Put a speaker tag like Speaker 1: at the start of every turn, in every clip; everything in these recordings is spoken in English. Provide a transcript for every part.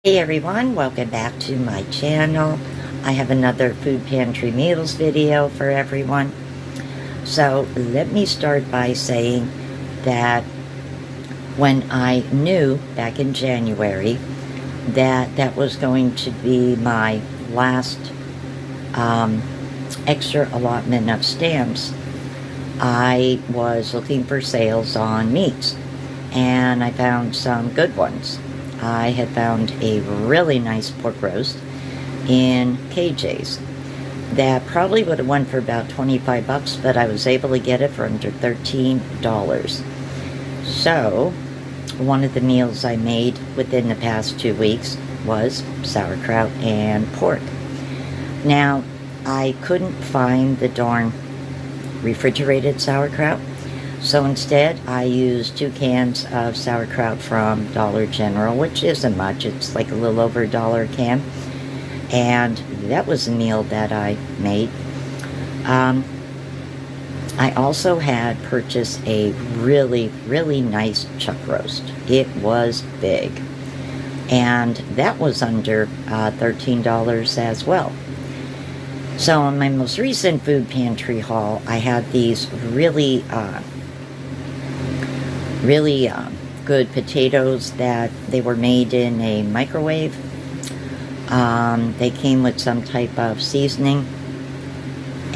Speaker 1: Hey everyone, welcome back to my channel. I have another food pantry meals video for everyone. So let me start by saying that when I knew back in January that that was going to be my last extra allotment of stamps, I was looking for sales on meats and I found some good ones. I had found a really nice pork roast in KJ's that probably would have went for about 25 bucks, but I was able to get it for under $13. So one of the meals I made within the past 2 weeks was sauerkraut and pork. Now, I couldn't find the darn refrigerated sauerkraut, so instead I used 2 cans of sauerkraut from Dollar General, which isn't much. It's like a little over $1 a can. And that was a meal that I made. I also had purchased a really, really nice chuck roast. It was big. And that was under $13 as well. So in my most recent food pantry haul, I had these really good potatoes that they were made in a microwave. They came with some type of seasoning,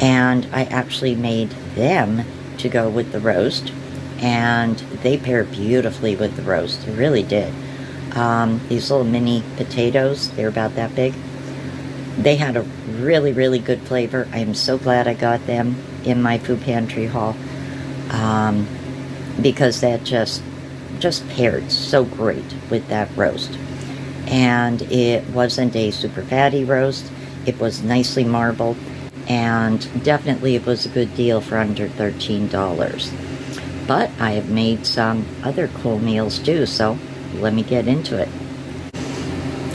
Speaker 1: and I actually made them to go with the roast, and they pair beautifully with the roast. They really did. These little mini potatoes, they're about that big. They had a really, really good flavor. I am so glad I got them in my food pantry haul. Because that just paired so great with that roast. And it wasn't a super fatty roast. It was nicely marbled, and definitely it was a good deal for under $13. But I have made some other cool meals too, so let me get into it.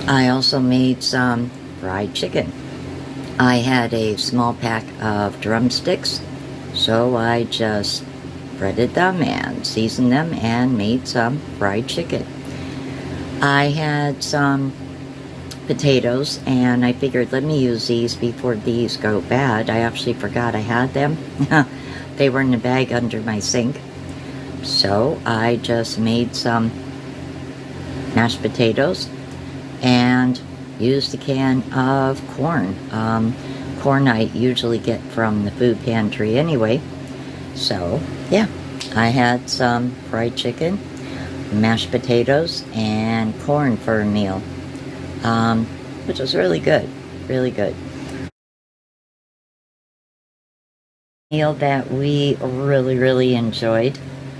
Speaker 1: I also made some fried chicken. I had a small pack of drumsticks, so I just breaded them and seasoned them and made some fried chicken. I had some potatoes, and I figured let me use these before these go bad. I actually forgot I had them. They were in a bag under my sink. So I just made some mashed potatoes and used a can of corn. Corn I usually get from the food pantry anyway. So, yeah, I had some fried chicken, mashed potatoes, and corn for a meal, which was really good, really good. Meal that we really enjoyed,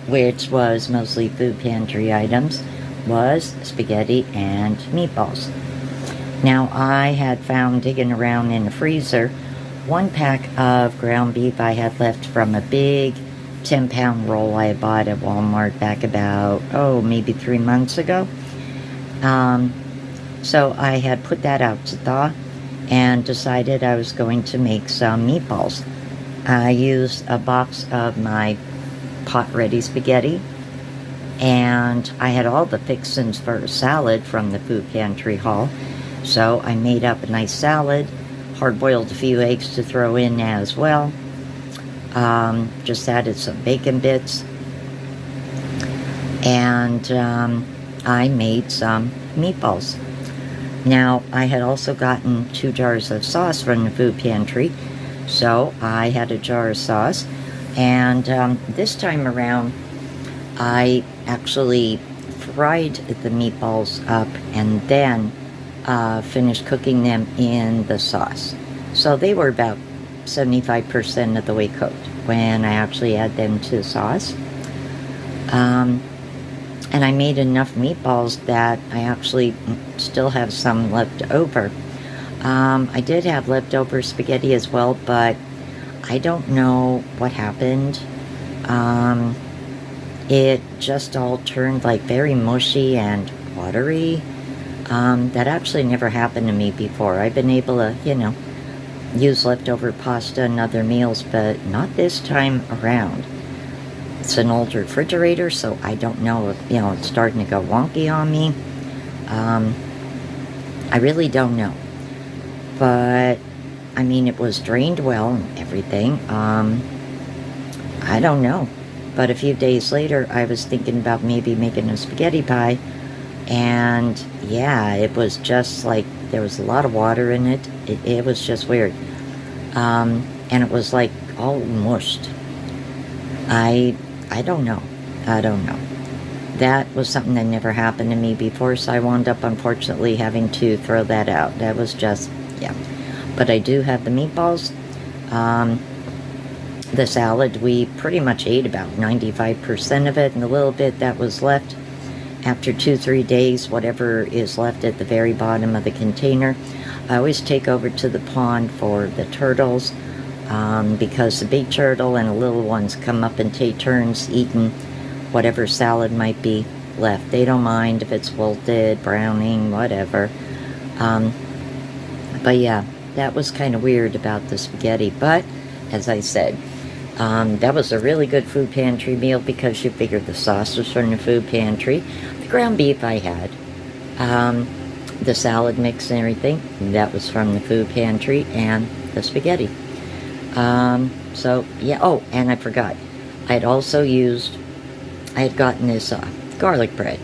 Speaker 1: which was mostly food pantry items, was spaghetti and meatballs. Now, I had found, digging around in the freezer, 1 pack of ground beef I had left from a big 10-pound roll I had bought at Walmart back about, maybe 3 months ago. So I had put that out to thaw and decided I was going to make some meatballs. I used a box of my pot-ready spaghetti, and I had all the fixings for a salad from the food pantry haul. So I made up a nice salad, hard-boiled a few eggs to throw in as well. Just added some bacon bits. And I made some meatballs. Now, I had also gotten 2 jars of sauce from the food pantry. So I had a jar of sauce. And this time around, I actually fried the meatballs up and then finished cooking them in the sauce. So they were about 75% of the way cooked when I actually add them to the sauce. And I made enough meatballs that I actually still have some left over. I did have leftover spaghetti as well, but I don't know what happened. It just all turned like very mushy and watery. That actually never happened to me before. I've been able to, use leftover pasta and other meals, but not this time around. It's an old refrigerator, so I don't know if, it's starting to go wonky on me. I really don't know. But, I mean, it was drained well and everything. I don't know. But a few days later, I was thinking about maybe making a spaghetti pie. And, yeah, it was just like, there was a lot of water in it. It was just weird. And it was like all mushed. I don't know. I don't know. That was something that never happened to me before, so I wound up, unfortunately, having to throw that out. That was just, yeah. But I do have the meatballs. The salad, we pretty much ate about 95% of it, and the little bit that was left after 2-3 days, whatever is left at the very bottom of the container, I always take over to the pond for the turtles, because the big turtle and the little ones come up and take turns eating whatever salad might be left. They don't mind if it's wilted, browning, whatever. But yeah, that was kind of weird about the spaghetti. But, as I said, that was a really good food pantry meal because you figured the sauce was from the food pantry. The ground beef I had, the salad mix and everything, that was from the food pantry, and the spaghetti. So, yeah, oh, and I forgot. I had gotten this garlic bread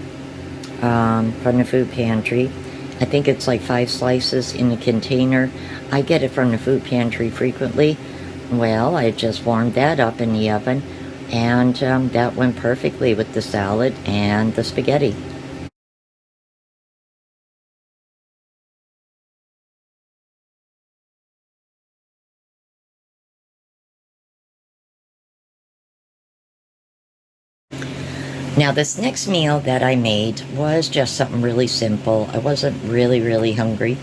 Speaker 1: from the food pantry. I think it's like 5 slices in a container. I get it from the food pantry frequently. Well, I just warmed that up in the oven, and that went perfectly with the salad and the spaghetti. Now, this next meal that I made was just something really simple. I wasn't really hungry.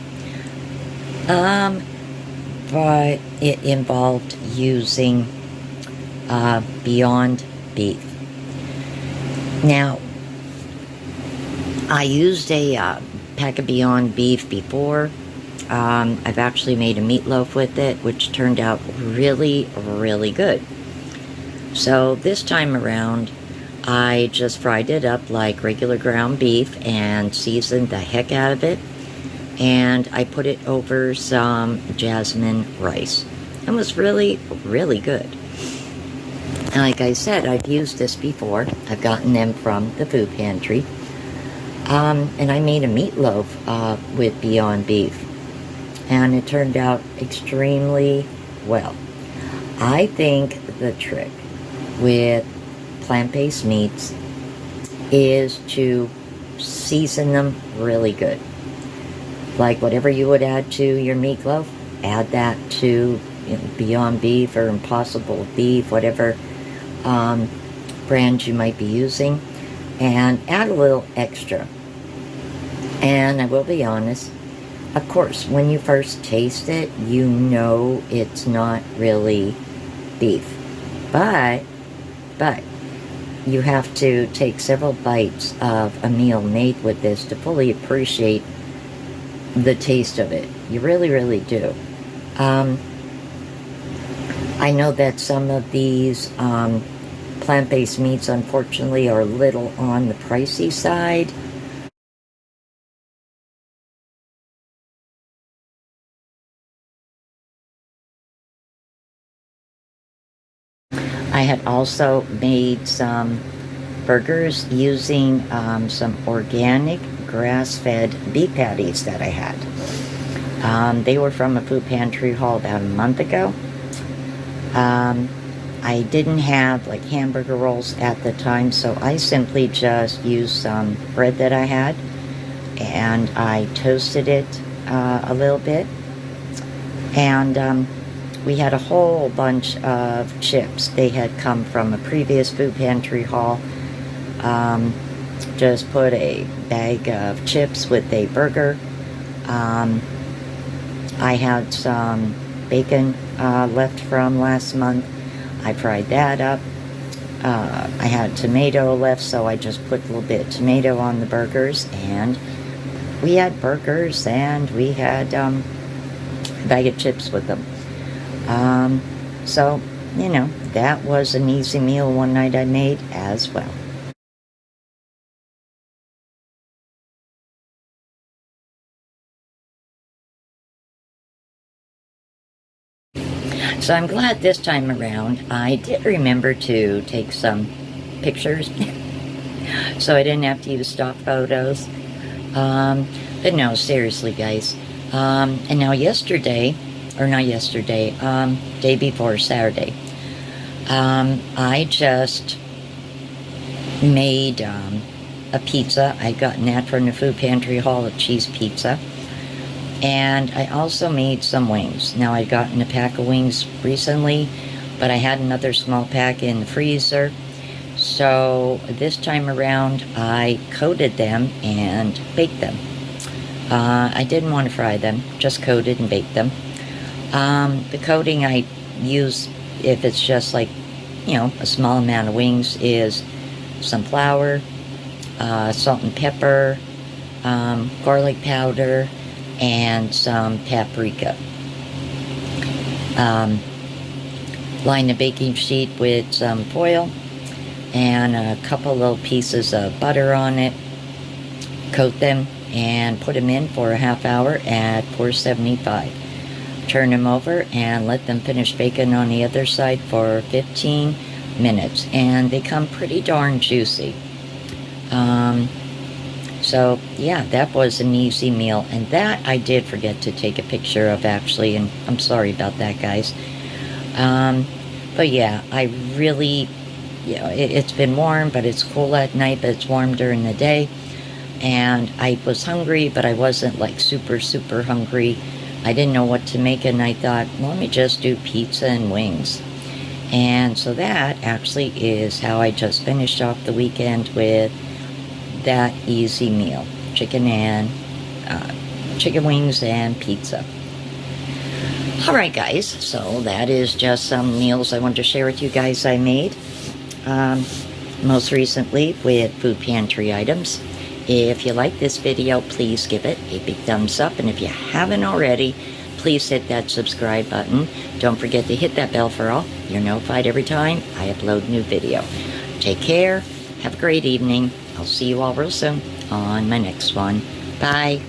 Speaker 1: But it involved using Beyond Beef. Now, I used a pack of Beyond Beef before. I've actually made a meatloaf with it, which turned out really good. So this time around, I just fried it up like regular ground beef and seasoned the heck out of it. And I put it over some jasmine rice. It was really good. And like I said, I've used this before. I've gotten them from the food pantry. And I made a meatloaf with Beyond Beef. And it turned out extremely well. I think the trick with plant-based meats is to season them really good. Like whatever you would add to your meatloaf, add that to Beyond Beef or Impossible Beef, whatever brand you might be using, and add a little extra. And I will be honest, of course, when you first taste it, you know it's not really beef. But you have to take several bites of a meal made with this to fully appreciate the taste of it. You really do. I know that some of these plant-based meats, unfortunately, are a little on the pricey side. I had also made some burgers using some organic grass-fed beef patties that I had. They were from a food pantry haul about a month ago. I didn't have like hamburger rolls at the time, so I simply just used some bread that I had, and I toasted it a little bit, and we had a whole bunch of chips. They had come from a previous food pantry haul. Just put a bag of chips with a burger. I had some bacon left from last month. I fried that up. I had tomato left, so I just put a little bit of tomato on the burgers, and we had burgers, and we had a bag of chips with them. So, that was an easy meal one night I made as well. So I'm glad this time around I did remember to take some pictures so I didn't have to use stock photos. But no, seriously, guys. And now yesterday, or not yesterday, day before Saturday, I just made a pizza. I gotten that from the food pantry haul, a cheese pizza. And I also made some wings. Now I'd gotten a pack of wings recently, but I had another small pack in the freezer. So this time around, I coated them and baked them. I didn't want to fry them, just coated and baked them. The coating I use, if it's just like, you know, a small amount of wings, is some flour, salt and pepper, garlic powder, and some paprika. Line the baking sheet with some foil and a couple little pieces of butter on it. Coat them and put them in for a half hour at 475. Turn them over and let them finish baking on the other side for 15 minutes. And they come pretty darn juicy. So yeah, that was an easy meal, and that I did forget to take a picture of actually, and I'm sorry about that, guys. But yeah, I really, you know, it's been warm, but it's cool at night, but it's warm during the day. And I was hungry, but I wasn't like super hungry. I didn't know what to make, and I thought, well, let me just do pizza and wings. And so that actually is how I just finished off the weekend, with that easy meal. Chicken wings and pizza. Alright, guys, so that is just some meals I wanted to share with you guys I made. Most recently with food pantry items. If you like this video, please give it a big thumbs up, and if you haven't already, please hit that subscribe button. Don't forget to hit that bell for all. You're notified every time I upload a new video. Take care. Have a great evening. I'll see you all real soon on my next one. Bye.